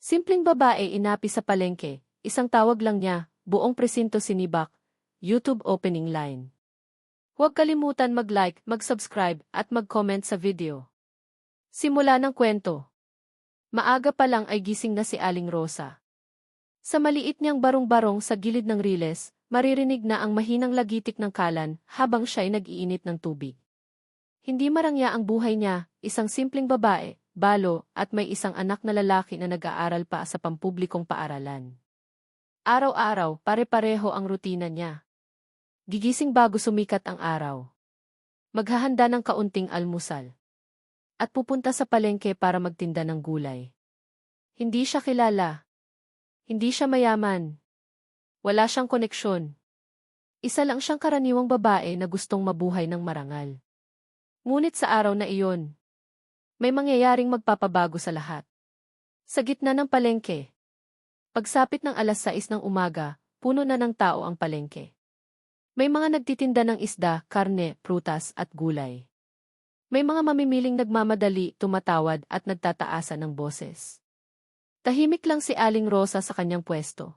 Simpleng babae inapi sa palengke, isang tawag lang niya, buong presinto sinibak, YouTube opening line. Huwag kalimutan mag-like, mag-subscribe, at mag-comment sa video. Simula ng kwento. Maaga pa lang ay gising na si Aling Rosa. Sa maliit niyang barong-barong sa gilid ng riles, maririnig na ang mahinang lagitik ng kalan habang siya'y nag-iinit ng tubig. Hindi marangya ang buhay niya, isang simpleng babae, balo, at may isang anak na lalaki na nag-aaral pa sa pampublikong paaralan. Araw-araw, pare-pareho ang rutina niya. Gigising bago sumikat ang araw. Maghahanda ng kaunting almusal. At pupunta sa palengke para magtinda ng gulay. Hindi siya kilala. Hindi siya mayaman. Wala siyang koneksyon. Isa lang siyang karaniwang babae na gustong mabuhay ng marangal. Ngunit sa araw na iyon, may mangyayaring magpapabago sa lahat. Sa gitna ng palengke. Pagsapit ng 6:00 ng umaga, puno na ng tao ang palengke. May mga nagtitinda ng isda, karne, prutas at gulay. May mga mamimiling nagmamadali, tumatawad at nagtataasan ng boses. Tahimik lang si Aling Rosa sa kanyang pwesto.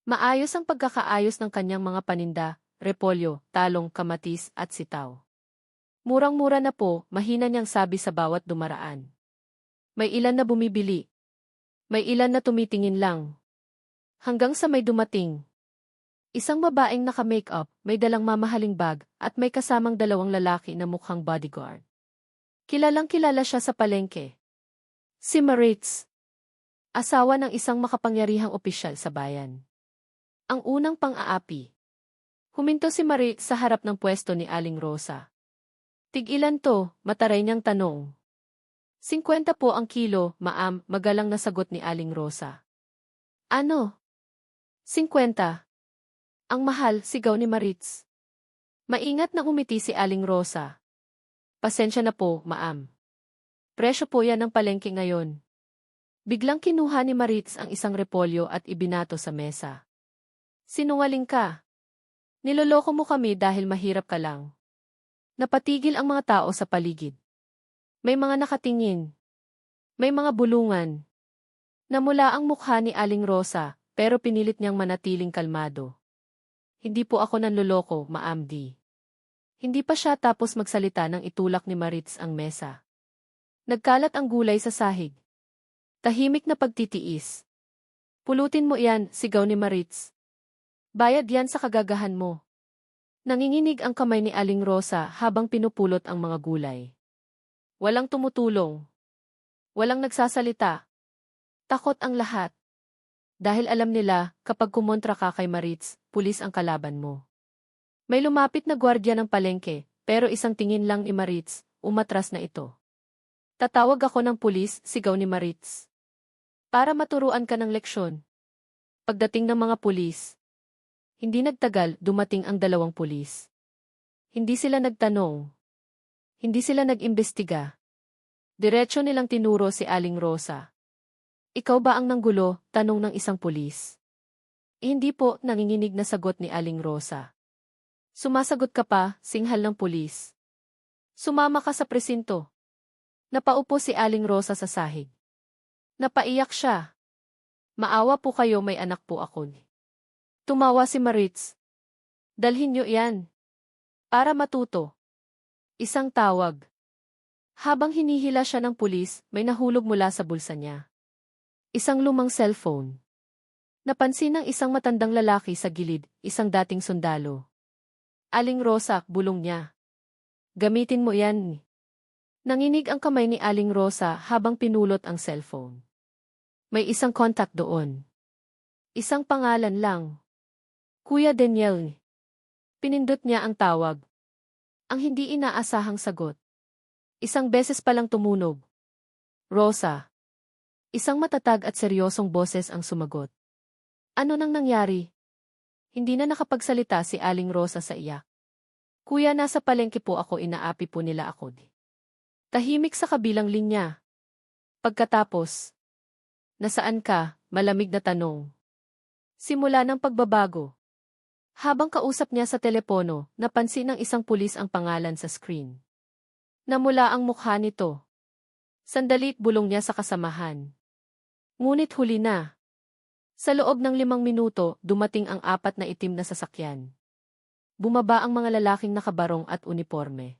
Maayos ang pagkakaayos ng kanyang mga paninda, repolyo, talong, kamatis at sitaw. Murang-mura na po, mahina niyang sabi sa bawat dumaraan. May ilan na bumibili. May ilan na tumitingin lang. Hanggang sa may dumating. Isang babaeng naka-makeup, may dalang mamahaling bag, at may kasamang dalawang lalaki na mukhang bodyguard. Kilalang-kilala siya sa palengke. Si Maritz. Asawa ng isang makapangyarihang opisyal sa bayan. Ang unang pang-aapi. Huminto si Maritz sa harap ng pwesto ni Aling Rosa. Tig-ilan to, mataray niyang tanong. 50 po ang kilo, ma'am, magalang na sagot ni Aling Rosa. Ano? 50. Ang mahal, sigaw ni Maritz. Maingat na umiti si Aling Rosa. Pasensya na po, ma'am. Presyo po yan ng palengke ngayon. Biglang kinuha ni Maritz ang isang repolyo at ibinato sa mesa. Sinungaling ka. Niloloko mo kami dahil mahirap ka lang. Napatigil ang mga tao sa paligid. May mga nakatingin. May mga bulungan. Namula ang mukha ni Aling Rosa, pero pinilit niyang manatiling kalmado. Hindi po ako nanloloko, ma'am di. Hindi pa siya tapos magsalita nang itulak ni Maritz ang mesa. Nagkalat ang gulay sa sahig. Tahimik na pagtitiis. Pulutin mo yan, sigaw ni Maritz. Bayad yan sa kagagahan mo. Nanginginig ang kamay ni Aling Rosa habang pinupulot ang mga gulay. Walang tumutulong. Walang nagsasalita. Takot ang lahat. Dahil alam nila, kapag kumontra ka kay Maritz, pulis ang kalaban mo. May lumapit na gwardiya ng palengke, pero isang tingin lang ni Maritz, umatras na ito. Tatawag ako ng pulis, sigaw ni Maritz. Para maturuan ka ng leksyon. Pagdating ng mga pulis. Hindi nagtagal, dumating ang 2 pulis. Hindi sila nagtanong. Hindi sila nag-imbestiga. Diretso nilang tinuro si Aling Rosa. Ikaw ba ang nanggulo? Tanong ng isang pulis. Hindi po, nanginginig na sagot ni Aling Rosa. Sumasagot ka pa, singhal ng pulis. Sumama ka sa presinto. Napaupo si Aling Rosa sa sahig. Napaiyak siya. Maawa po kayo, may anak po ako. Tumawa si Maritz. Dalhin niyo yan. Para matuto. Isang tawag. Habang hinihila siya ng pulis, may nahulog mula sa bulsa niya. Isang lumang cellphone. Napansin ng isang matandang lalaki sa gilid, isang dating sundalo. Aling Rosa, bulong niya. Gamitin mo yan. Nanginig ang kamay ni Aling Rosa habang pinulot ang cellphone. May isang contact doon. Isang pangalan lang. Kuya Daniel. Pinindot niya ang tawag. Ang hindi inaasahang sagot. Isang beses palang tumunog. Rosa. Isang matatag at seryosong boses ang sumagot. Ano nang nangyari? Hindi na nakapagsalita si Aling Rosa sa iyak. Kuya, nasa palengke po ako, inaapi po nila ako. Tahimik sa kabilang linya. Pagkatapos. Nasaan ka? Malamig na tanong. Simula ng pagbabago. Habang kausap niya sa telepono, napansin ng isang pulis ang pangalan sa screen. Namula ang mukha nito. Sandalit bulong niya sa kasamahan. Ngunit huli na. Sa loob ng 5 minuto, dumating ang 4 na itim na sasakyan. Bumaba ang mga lalaking nakabarong at uniporme.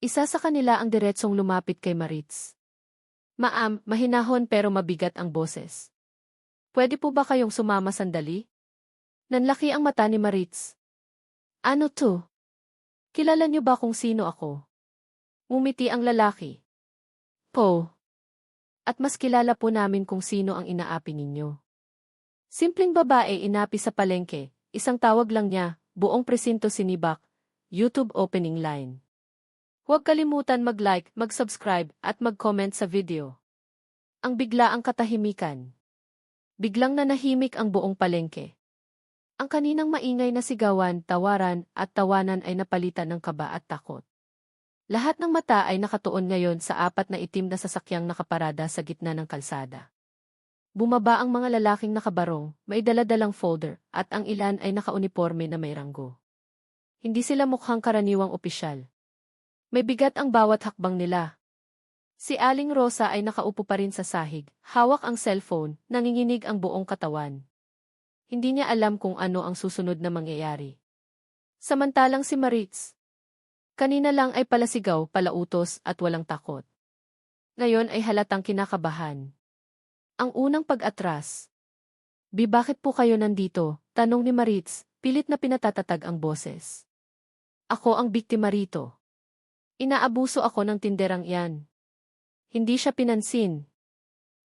Isa sa kanila ang diretsong lumapit kay Maritz. Ma'am, mahinahon pero mabigat ang boses. Pwede po ba kayong sumama sandali? Nanlaki ang mata ni Maritz. Ano to? Kilala niyo ba kung sino ako? Ngumiti ang lalaki. Po. At mas kilala po namin kung sino ang inaapi ninyo. Simpleng babae inapi sa palengke, isang tawag lang niya, buong presinto sinibak, YouTube opening line. Huwag kalimutan mag-like, mag-subscribe, at mag-comment sa video. Ang biglaang katahimikan. Biglang nanahimik ang buong palengke. Ang kaninang maingay na sigawan, tawaran, at tawanan ay napalitan ng kaba at takot. Lahat ng mata ay nakatuon ngayon sa 4 na itim na sasakyang nakaparada sa gitna ng kalsada. Bumaba ang mga lalaking nakabarong, may dala-dalang folder, at ang ilan ay nakauniporme na may ranggo. Hindi sila mukhang karaniwang opisyal. May bigat ang bawat hakbang nila. Si Aling Rosa ay nakaupo pa rin sa sahig, hawak ang cellphone, nanginginig ang buong katawan. Hindi niya alam kung ano ang susunod na mangyayari. Samantalang si Maritz, kanina lang ay palasigaw, palautos at walang takot. Ngayon ay halatang kinakabahan. Ang unang pag-atras. Bakit po kayo nandito? Tanong ni Maritz, pilit na pinatatatag ang boses. Ako ang biktima rito. Inaabuso ako ng tinderang iyan. Hindi siya pinansin.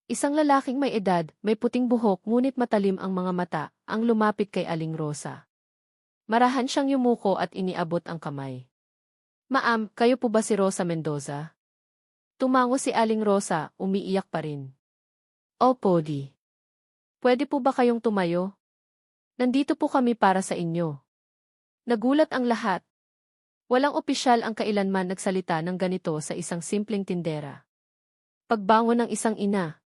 Isang lalaking may edad, may puting buhok ngunit matalim ang mga mata, ang lumapit kay Aling Rosa. Marahan siyang yumuko at iniabot ang kamay. Ma'am, kayo po ba si Rosa Mendoza? Tumango si Aling Rosa, umiiyak pa rin. Opo, di. Pwede po ba kayong tumayo? Nandito po kami para sa inyo. Nagulat ang lahat. Walang opisyal ang kailanman nagsalita ng ganito sa isang simpleng tindera. Pagbangon ng isang ina.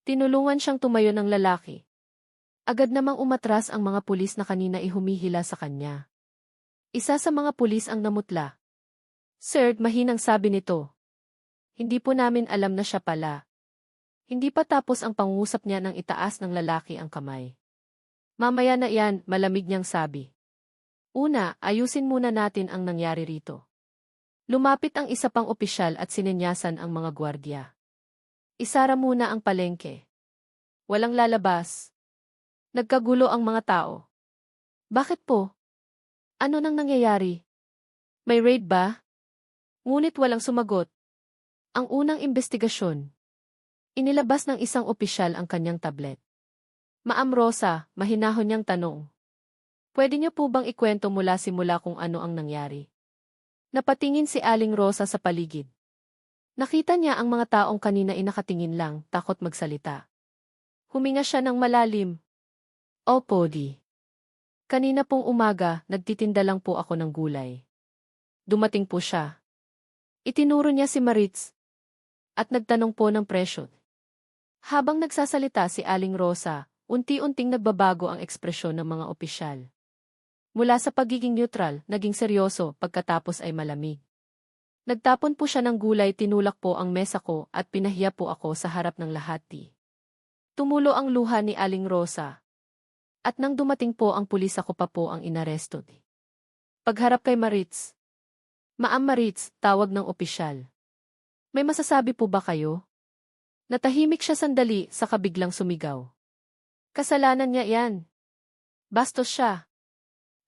Tinulungan siyang tumayo ng lalaki. Agad namang umatras ang mga pulis na kanina ihumihila sa kanya. Isa sa mga pulis ang namutla. Sir, mahinang sabi nito. Hindi po namin alam na siya pala. Hindi pa tapos ang pangusap niya nang itaas ng lalaki ang kamay. Mamaya na yan, malamig niyang sabi. Una, ayusin muna natin ang nangyari rito. Lumapit ang isa pang opisyal at sinenyasan ang mga gwardya. Isara muna ang palengke. Walang lalabas. Nagkagulo ang mga tao. Bakit po? Ano nang nangyayari? May raid ba? Ngunit walang sumagot. Ang unang investigasyon. Inilabas ng isang opisyal ang kanyang tablet. Ma'am Rosa, mahinahon niyang tanong. Pwede niyo po bang ikwento mula simula kung ano ang nangyari? Napatingin si Aling Rosa sa paligid. Nakita niya ang mga taong kanina inakatingin lang, takot magsalita. Huminga siya ng malalim. Opo, di. Kanina pong umaga, nagtitinda lang po ako ng gulay. Dumating po siya. Itinuro niya si Maritz. At nagtanong po ng presyo. Habang nagsasalita si Aling Rosa, unti-unting nagbabago ang ekspresyon ng mga opisyal. Mula sa pagiging neutral, naging seryoso, pagkatapos ay malamig. Nagtapon po siya ng gulay, tinulak po ang mesa ko at pinahiya po ako sa harap ng lahat. Tumulo ang luha ni Aling Rosa. At nang dumating po ang pulis, ako pa po ang inaresto. Pagharap kay Maritz. Ma'am Maritz, tawag ng opisyal. May masasabi po ba kayo? Natahimik siya sandali, saka biglang sumigaw. Kasalanan niya yan. Bastos siya.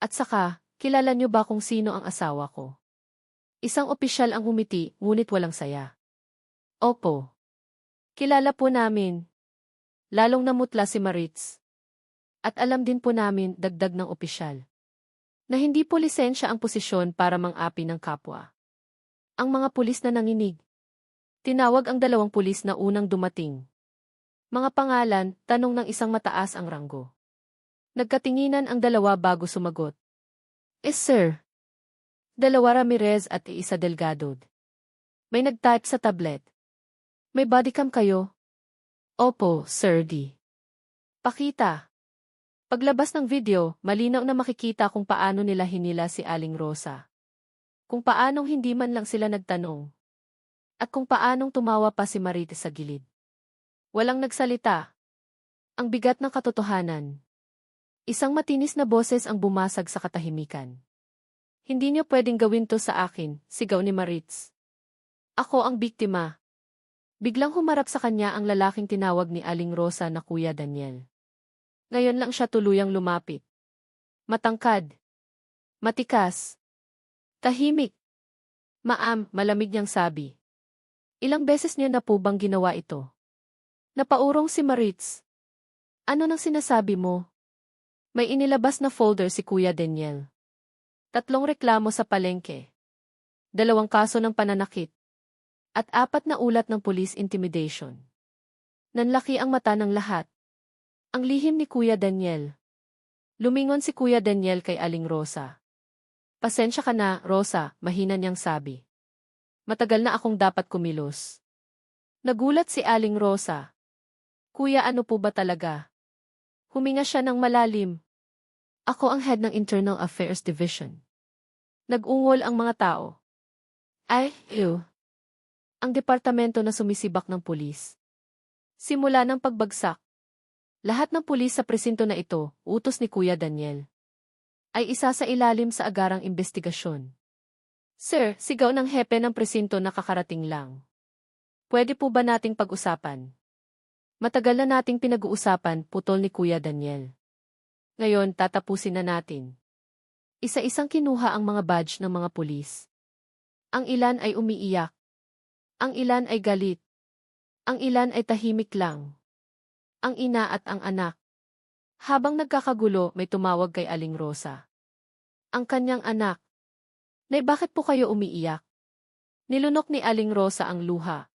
At saka, kilala niyo ba kung sino ang asawa ko? Isang opisyal ang humiti, ngunit walang saya. Opo. Kilala po namin. Lalong namutla si Maritz. At alam din po namin, dagdag ng opisyal, na hindi po lisensya ang posisyon para mang-api ng kapwa. Ang mga pulis na nanginig. Tinawag ang 2 pulis na unang dumating. Mga pangalan, tanong ng isang mataas ang ranggo. Nagkatinginan ang 2 bago sumagot. Yes, sir. 2 Ramirez at 1 Delgado. May nag-type sa tablet. May bodycam kayo? Opo, sir. D. Pakita. Paglabas ng video, malinaw na makikita kung paano nila hinila si Aling Rosa. Kung paanong hindi man lang sila nagtanong. At kung paanong tumawa pa si Maritz sa gilid. Walang nagsalita. Ang bigat ng katotohanan. Isang matinis na boses ang bumasag sa katahimikan. Hindi niyo pwedeng gawin to sa akin, sigaw ni Maritz. Ako ang biktima. Biglang humarap sa kanya ang lalaking tinawag ni Aling Rosa na Kuya Daniel. Ngayon lang siya tuluyang lumapit. Matangkad. Matikas. Tahimik. Malamig niyang sabi. Ilang beses niya na po bang ginawa ito? Napaurong si Maritz. Ano nang sinasabi mo? May inilabas na folder si Kuya Daniel. 3 reklamo sa palengke. 2 kaso ng pananakit. At 4 na ulat ng police intimidation. Nanlaki ang mata ng lahat. Ang lihim ni Kuya Daniel. Lumingon si Kuya Daniel kay Aling Rosa. Pasensya ka na, Rosa, mahina niyang sabi. Matagal na akong dapat kumilos. Nagulat si Aling Rosa. Kuya, ano po ba talaga? Huminga siya ng malalim. Ako ang head ng Internal Affairs Division. Nag-ungol ang mga tao. Ay, ew. Ang departamento na sumisibak ng pulis. Simula ng pagbagsak. Lahat ng pulis sa presinto na ito, utos ni Kuya Daniel, ay isa sa ilalim sa agarang investigasyon. Sir, sigaw ng hepe ng presinto na kakarating lang. Pwede po ba nating pag-usapan? Matagal na nating pinag-uusapan, putol ni Kuya Daniel. Ngayon, tatapusin na natin. Isa-isang kinuha ang mga badge ng mga pulis. Ang ilan ay umiiyak. Ang ilan ay galit. Ang ilan ay tahimik lang. Ang ina at ang anak. Habang nagkakagulo, may tumawag kay Aling Rosa. Ang kanyang anak. Nay, bakit po kayo umiiyak? Nilunok ni Aling Rosa ang luha.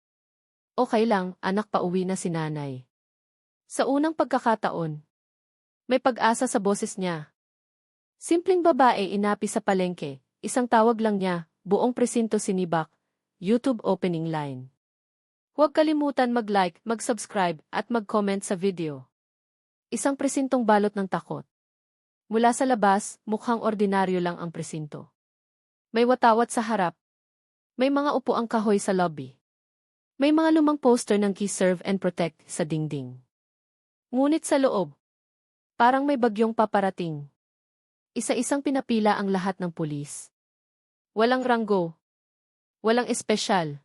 Okay lang, anak, pauwi na si nanay. Sa unang pagkakataon, may pag-asa sa boses niya. Simpleng babae inapi sa palengke, isang tawag lang niya, buong presinto sinibak, YouTube opening line. Huwag kalimutan mag-like, mag-subscribe, at mag-comment sa video. Isang presintong balot ng takot. Mula sa labas, mukhang ordinaryo lang ang presinto. May watawat sa harap. May mga upuang kahoy sa lobby. May mga lumang poster ng Key Serve and Protect sa dingding. Ngunit sa loob, parang may bagyong paparating. Isa-isang pinapila ang lahat ng pulis. Walang ranggo. Walang espesyal.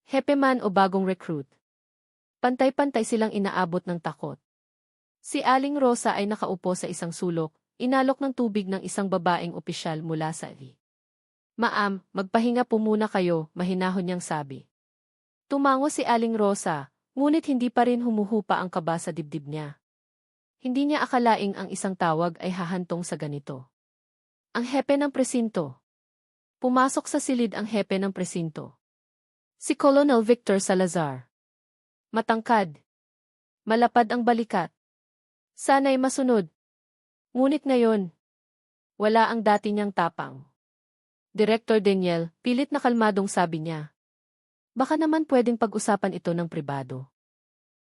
Hepe man o bagong recruit. Pantay-pantay silang inaabot ng takot. Si Aling Rosa ay nakaupo sa isang sulok, inalok ng tubig ng isang babaeng opisyal mula sa ali. Ma'am, magpahinga po muna kayo, mahinahon niyang sabi. Tumango si Aling Rosa, ngunit hindi pa rin humuhupa ang kaba sa dibdib niya. Hindi niya akalaing ang isang tawag ay hahantong sa ganito. Ang hepe ng presinto. Pumasok sa silid ang hepe ng presinto. Si Colonel Victor Salazar. Matangkad. Malapad ang balikat. Sana'y masunod. Ngunit ngayon, wala ang dati niyang tapang. Director Daniel, pilit na kalmadong sabi niya. Baka naman pwedeng pag-usapan ito ng pribado.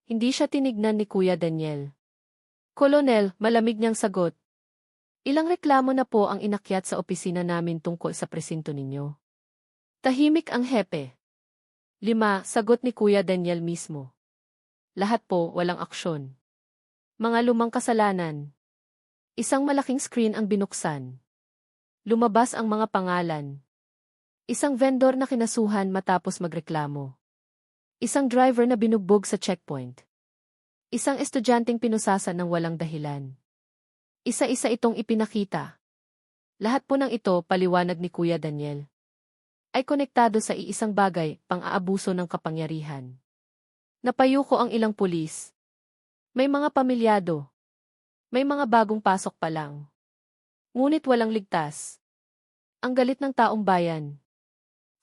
Hindi siya tinignan ni Kuya Daniel. Kolonel, malamig niyang sagot. Ilang reklamo na po ang inakyat sa opisina namin tungkol sa presinto ninyo. Tahimik ang hepe. 5, sagot ni Kuya Daniel mismo. Lahat po, walang aksyon. Mga lumang kasalanan. Isang malaking screen ang binuksan. Lumabas ang mga pangalan. Isang vendor na kinasuhan matapos magreklamo. Isang driver na binugbog sa checkpoint. Isang estudyanteng pinusasan ng walang dahilan. Isa-isa itong ipinakita. Lahat po ng ito, paliwanag ni Kuya Daniel, ay konektado sa iisang bagay, pang-aabuso ng kapangyarihan. Napayuko ang ilang pulis. May mga pamilyado. May mga bagong pasok pa lang. Ngunit walang ligtas. Ang galit ng taong bayan.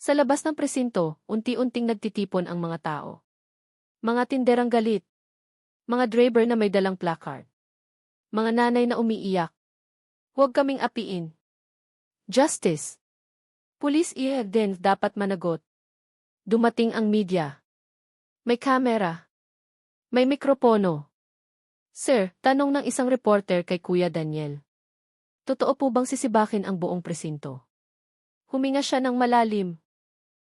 Sa labas ng presinto, unti-unting nagtitipon ang mga tao. Mga tinderang galit. Mga driver na may dalang placard. Mga nanay na umiiyak. Huwag kaming apiin. Justice. Police din dapat managot. Dumating ang media. May kamera. May mikropono. Sir, tanong ng isang reporter kay Kuya Daniel. Totoo po bang sisibakin ang buong presinto? Huminga siya ng malalim.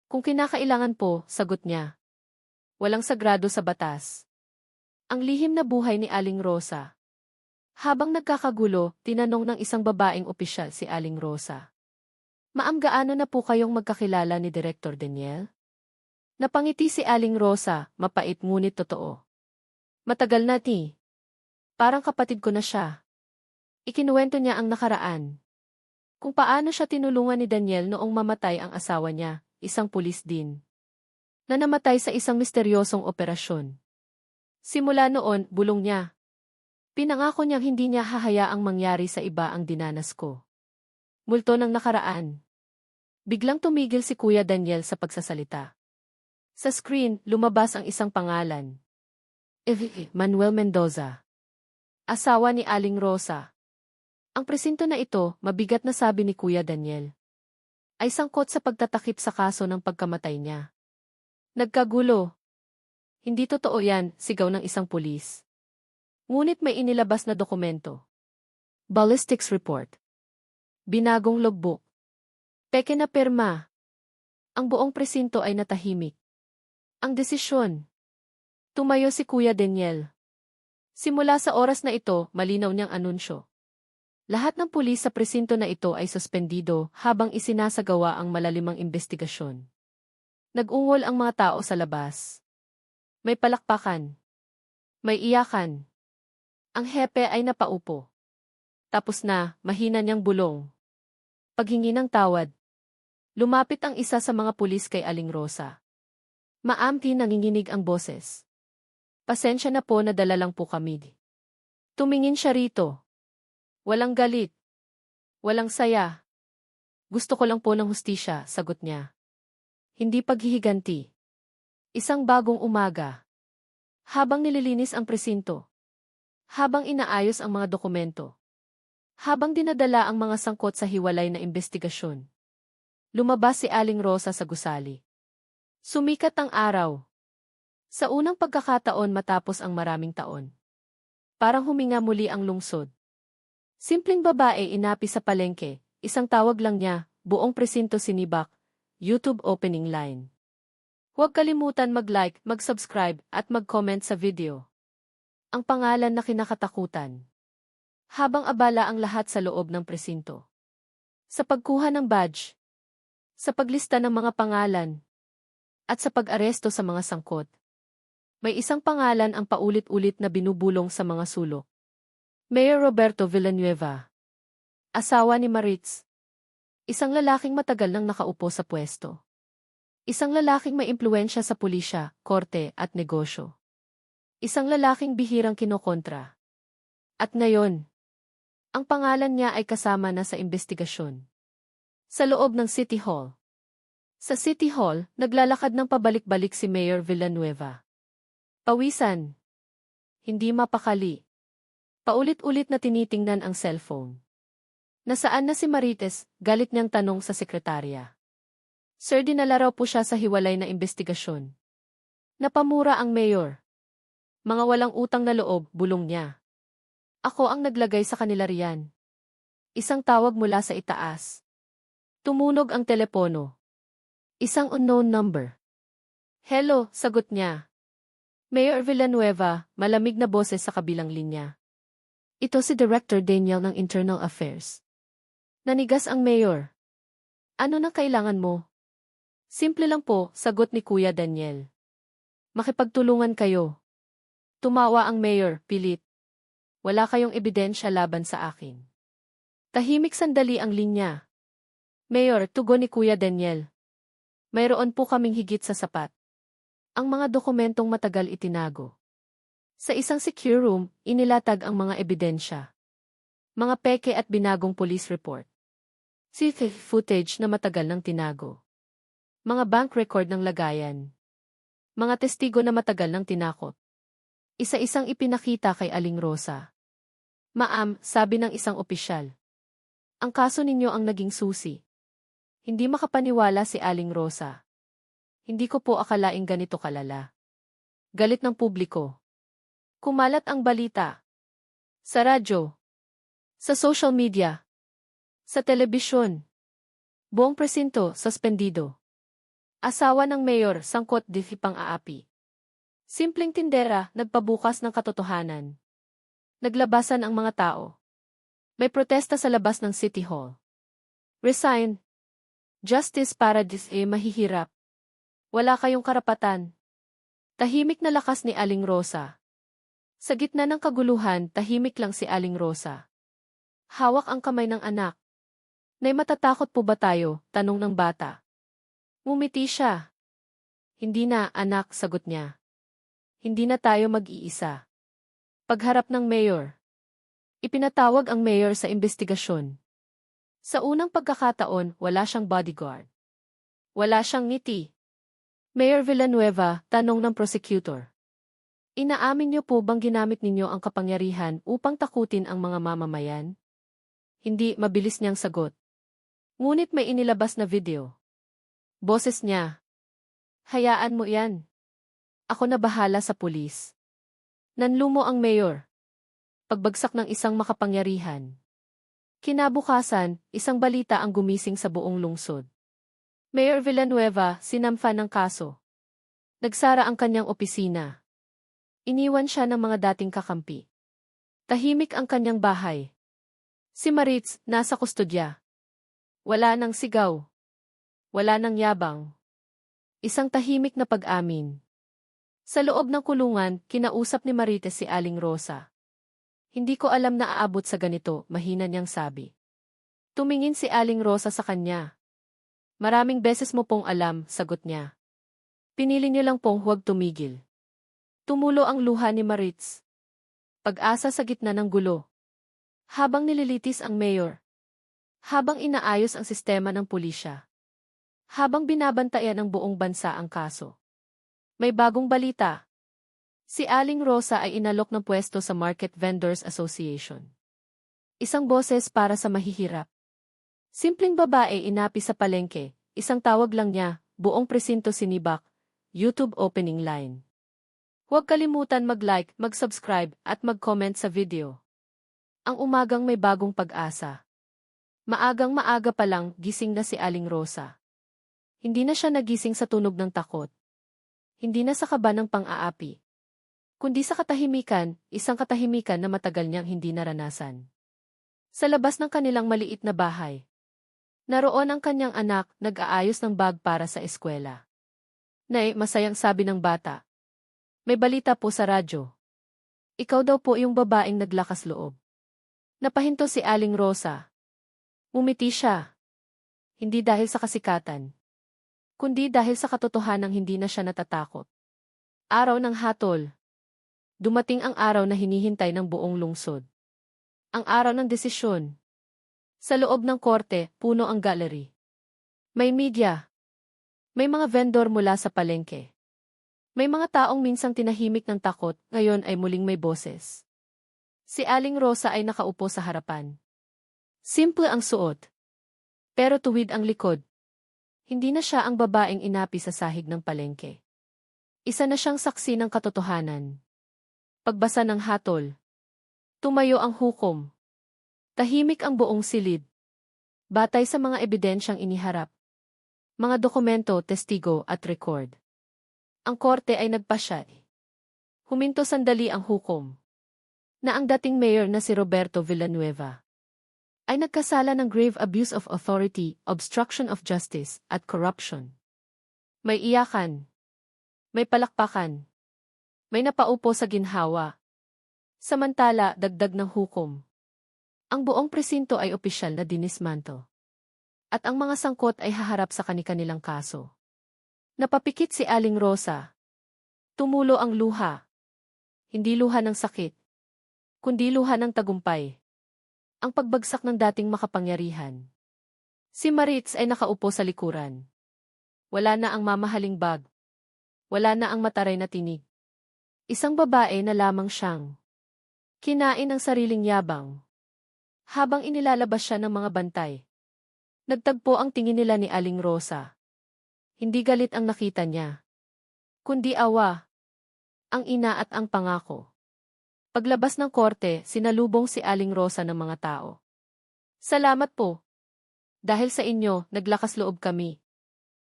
Kung kinakailangan po, sagot niya. Walang sagrado sa batas. Ang lihim na buhay ni Aling Rosa. Habang nagkakagulo, tinanong ng isang babaeng opisyal si Aling Rosa. Ma'am, gaano na po kayong magkakilala ni Director Daniel? Napangiti si Aling Rosa, mapait ngunit totoo. Matagal na ti. Parang kapatid ko na siya. Ikinuwento niya ang nakaraan. Kung paano siya tinulungan ni Daniel noong mamatay ang asawa niya, isang pulis din, na namatay sa isang misteryosong operasyon. Simula noon, bulong niya. Pinangako niyang hindi niya hahayaang mangyari sa iba ang dinanas ko. Multo ng nakaraan. Biglang tumigil si Kuya Daniel sa pagsasalita. Sa screen, lumabas ang isang pangalan. Manuel Mendoza. Asawa ni Aling Rosa. Ang presinto na ito, mabigat na sabi ni Kuya Daniel, ay sangkot sa pagtatakip sa kaso ng pagkamatay niya. Nagkagulo. Hindi totoo yan, sigaw ng isang pulis. Ngunit may inilabas na dokumento. Ballistics report. Binagong logbook. Peke na pirma. Ang buong presinto ay natahimik. Ang desisyon. Tumayo si Kuya Daniel. Simula sa oras na ito, malinaw niyang anunsyo. Lahat ng pulis sa presinto na ito ay suspendido habang isinasagawa ang malalimang investigasyon. Nag-ungol ang mga tao sa labas. May palakpakan. May iyakan. Ang hepe ay napaupo. Tapos na, mahina niyang bulong. Paghingi ng tawad. Lumapit ang isa sa mga pulis kay Aling Rosa. Maamti nanginginig ang boses. Pasensya na po, nadala lang po kami. Tumingin siya rito. Walang galit. Walang saya. Gusto ko lang po ng hustisya, sagot niya. Hindi paghihiganti. Isang bagong umaga. Habang nililinis ang presinto. Habang inaayos ang mga dokumento. Habang dinadala ang mga sangkot sa hiwalay na investigasyon. Lumabas si Aling Rosa sa gusali. Sumikat ang araw. Sa unang pagkakataon matapos ang maraming taon. Parang huminga muli ang lungsod. Simpleng babae inapi sa palengke, isang tawag lang niya, buong presinto sinibak, YouTube opening line. Huwag kalimutan mag-like, mag-subscribe, at mag-comment sa video. Ang pangalan na kinakatakutan. Habang abala ang lahat sa loob ng presinto. Sa pagkuha ng badge. Sa paglista ng mga pangalan. At sa pag-aresto sa mga sangkot. May isang pangalan ang paulit-ulit na binubulong sa mga sulok. Mayor Roberto Villanueva. Asawa ni Maritz. Isang lalaking matagal nang nakaupo sa pwesto. Isang lalaking may impluwensya sa pulisya, korte at negosyo. Isang lalaking bihirang kinokontra. At ngayon, ang pangalan niya ay kasama na sa investigasyon. Sa loob ng City Hall. Sa City Hall, naglalakad ng pabalik-balik si Mayor Villanueva. Pawisan. Hindi mapakali. Paulit-ulit na tinitingnan ang cellphone. Nasaan na si Marites? Galit niyang tanong sa sekretarya. Sir, dinala raw po siya sa hiwalay na investigasyon. Napamura ang mayor. Mga walang utang na loob, bulong niya. Ako ang naglagay sa kanila riyan. Isang tawag mula sa itaas. Tumunog ang telepono. Isang unknown number. Hello, sagot niya. Mayor Villanueva, malamig na boses sa kabilang linya. Ito si Director Daniel ng Internal Affairs. Nanigas ang mayor. Ano nang kailangan mo? Simple lang po, sagot ni Kuya Daniel. Makipagtulungan kayo. Tumawa ang mayor, pilit. Wala kayong ebidensya laban sa akin. Tahimik sandali ang linya. Mayor, tugon ni Kuya Daniel. Mayroon po kaming higit sa sapat. Ang mga dokumentong matagal itinago. Sa isang secure room, inilatag ang mga ebidensya. Mga peke at binagong police report. CCTV footage na matagal nang tinago. Mga bank record ng lagayan. Mga testigo na matagal nang tinakot. Isa-isang ipinakita kay Aling Rosa. Ma'am, sabi ng isang opisyal. Ang kaso ninyo ang naging susi. Hindi makapaniwala si Aling Rosa. Hindi ko po akalaing ganito kalala. Galit ng publiko. Kumalat ang balita. Sa radyo. Sa social media. Sa telebisyon. Buong presinto, suspendido. Asawa ng mayor, sangkot di pang-aapi. Simpleng tindera, nagpabukas ng katotohanan. Naglabasan ang mga tao. May protesta sa labas ng City Hall. Resign. Justice para mahihirap. Wala kayong karapatan. Tahimik na lakas ni Aling Rosa. Sa gitna ng kaguluhan, tahimik lang si Aling Rosa. Hawak ang kamay ng anak. Nay, matatakot po ba tayo? Tanong ng bata. Ngumiti siya. Hindi na, anak, sagot niya. Hindi na tayo mag-iisa. Pagharap ng mayor. Ipinatawag ang mayor sa investigasyon. Sa unang pagkakataon, wala siyang bodyguard. Wala siyang ngiti. Mayor Villanueva, tanong ng prosecutor. Inaamin niyo po bang ginamit ninyo ang kapangyarihan upang takutin ang mga mamamayan? Hindi, mabilis niyang sagot. Ngunit may inilabas na video. Boses niya. Hayaan mo yan. Ako na bahala sa pulis. Nanlumo ang mayor. Pagbagsak ng isang makapangyarihan. Kinabukasan, isang balita ang gumising sa buong lungsod. Mayor Villanueva, sinampa ng kaso. Nagsara ang kanyang opisina. Iniwan siya ng mga dating kakampi. Tahimik ang kanyang bahay. Si Maritz, nasa kustodya. Wala nang sigaw. Wala nang yabang. Isang tahimik na pag-amin. Sa loob ng kulungan, kinausap ni Marites si Aling Rosa. Hindi ko alam na aabot sa ganito, mahina niyang sabi. Tumingin si Aling Rosa sa kanya. Maraming beses mo pong alam, sagot niya. Pinili niyo lang pong huwag tumigil. Tumulo ang luha ni Maritz. Pag-asa sa gitna ng gulo. Habang nililitis ang mayor. Habang inaayos ang sistema ng pulisya. Habang binabantayan ng buong bansa ang kaso. May bagong balita. Si Aling Rosa ay inalok ng pwesto sa Market Vendors Association. Isang boses para sa mahihirap. Simpleng babae inapi sa palengke, isang tawag lang niya, buong presinto sinibak, YouTube opening line. Huwag kalimutan mag-like, mag-subscribe, at mag-comment sa video. Ang umagang may bagong pag-asa. Maagang maaga pa lang, gising na si Aling Rosa. Hindi na siya nagising sa tunog ng takot. Hindi na sa kaba ng pang-aapi. Kundi sa katahimikan, isang katahimikan na matagal niyang hindi naranasan. Sa labas ng kanilang maliit na bahay. Naroon ang kanyang anak, nag-aayos ng bag para sa eskwela. Nay, masayang sabi ng bata. May balita po sa radyo. Ikaw daw po yung babaeng naglakas loob. Napahinto si Aling Rosa. Umiti siya. Hindi dahil sa kasikatan. Kundi dahil sa katotohanang hindi na siya natatakot. Araw ng hatol. Dumating ang araw na hinihintay ng buong lungsod. Ang araw ng desisyon. Sa loob ng korte, puno ang gallery. May media. May mga vendor mula sa palengke. May mga taong minsang tinahimik ng takot, ngayon ay muling may boses. Si Aling Rosa ay nakaupo sa harapan. Simple ang suot. Pero tuwid ang likod. Hindi na siya ang babaeng inapi sa sahig ng palengke. Isa na siyang saksi ng katotohanan. Pagbasa ng hatol. Tumayo ang hukom. Tahimik ang buong silid. Batay sa mga ebidensyang iniharap. Mga dokumento, testigo at record. Ang korte ay nagpasya. Huminto sandali ang hukom. Na ang dating mayor na si Roberto Villanueva ay nagkasala ng grave abuse of authority, obstruction of justice, at corruption. May iyakan. May palakpakan. May napaupo sa ginhawa. Samantala, dagdag ng hukom. Ang buong presinto ay opisyal na dinismanto. At ang mga sangkot ay haharap sa kani-kanilang kaso. Napapikit si Aling Rosa. Tumulo ang luha. Hindi luha ng sakit. Kundi luha ng tagumpay. Ang pagbagsak ng dating makapangyarihan. Si Maritz ay nakaupo sa likuran. Wala na ang mamahaling bag. Wala na ang mataray na tinig. Isang babae na lamang siyang kinain ang sariling yabang. Habang inilalabas siya ng mga bantay. Nagtagpo ang tingin nila ni Aling Rosa. Hindi galit ang nakita niya. Kundi awa. Ang ina at ang pangako. Paglabas ng korte, sinalubong si Aling Rosa ng mga tao. Salamat po. Dahil sa inyo, naglakas loob kami.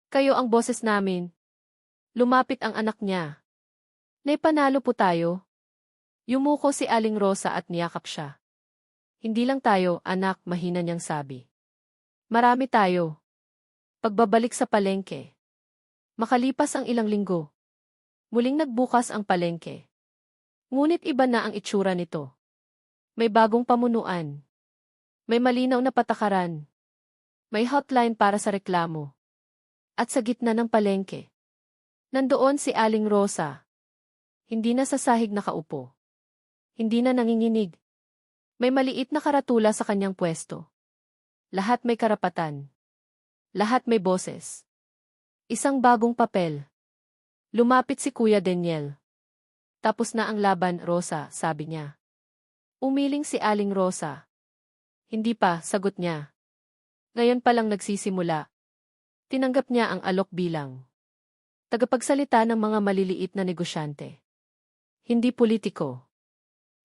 Kayo ang boses namin. Lumapit ang anak niya. Naipanalo po tayo. Yumuko si Aling Rosa at niyakap siya. Hindi lang tayo, anak, mahina niyang sabi. Marami tayo. Pagbabalik sa palengke. Makalipas ang ilang linggo. Muling nagbukas ang palengke. Ngunit iba na ang itsura nito. May bagong pamunuan. May malinaw na patakaran. May hotline para sa reklamo. At sa gitna ng palengke, nandoon si Aling Rosa. Hindi na sa sahig nakaupo. Hindi na nanginginig. May maliit na karatula sa kanyang pwesto. Lahat may karapatan. Lahat may boses. Isang bagong papel. Lumapit si Kuya Daniel. Tapos na ang laban, Rosa, sabi niya. Umiling si Aling Rosa. Hindi pa, sagot niya. Ngayon pa lang nagsisimula. Tinanggap niya ang alok bilang tagapagsalita ng mga maliliit na negosyante. Hindi politiko.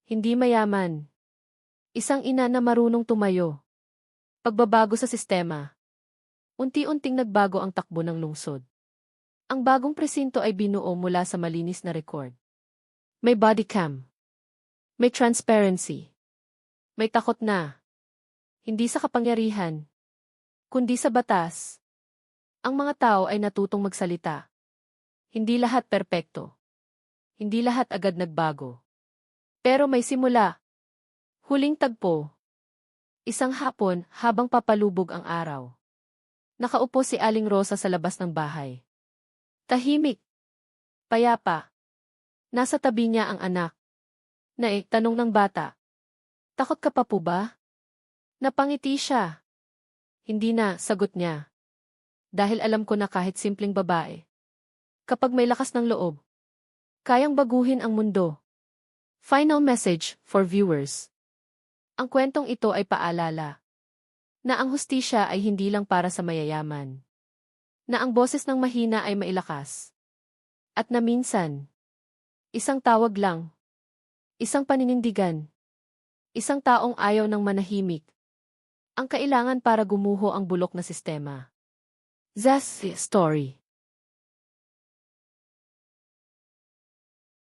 Hindi mayaman. Isang ina na marunong tumayo. Pagbabago sa sistema. Unti-unting nagbago ang takbo ng lungsod. Ang bagong presinto ay binuo mula sa malinis na record. May body cam. May transparency. May takot na. Hindi sa kapangyarihan, kundi sa batas. Ang mga tao ay natutong magsalita. Hindi lahat perpekto. Hindi lahat agad nagbago. Pero may simula. Huling tagpo. Isang hapon habang papalubog ang araw. Nakaupo si Aling Rosa sa labas ng bahay. Tahimik. Payapa. Nasa tabi niya ang anak. Tanong ng bata. Takot ka pa po ba? Napangiti siya. Hindi na, sagot niya. Dahil alam ko na kahit simpleng babae. Kapag may lakas ng loob, kayang baguhin ang mundo. Final message for viewers. Ang kwentong ito ay paalala na ang hustisya ay hindi lang para sa mayayaman. Na ang boses ng mahina ay mailakas. At na minsan, isang tawag lang, isang paninindigan, isang taong ayaw ng manahimik, ang kailangan para gumuho ang bulok na sistema. That's the story.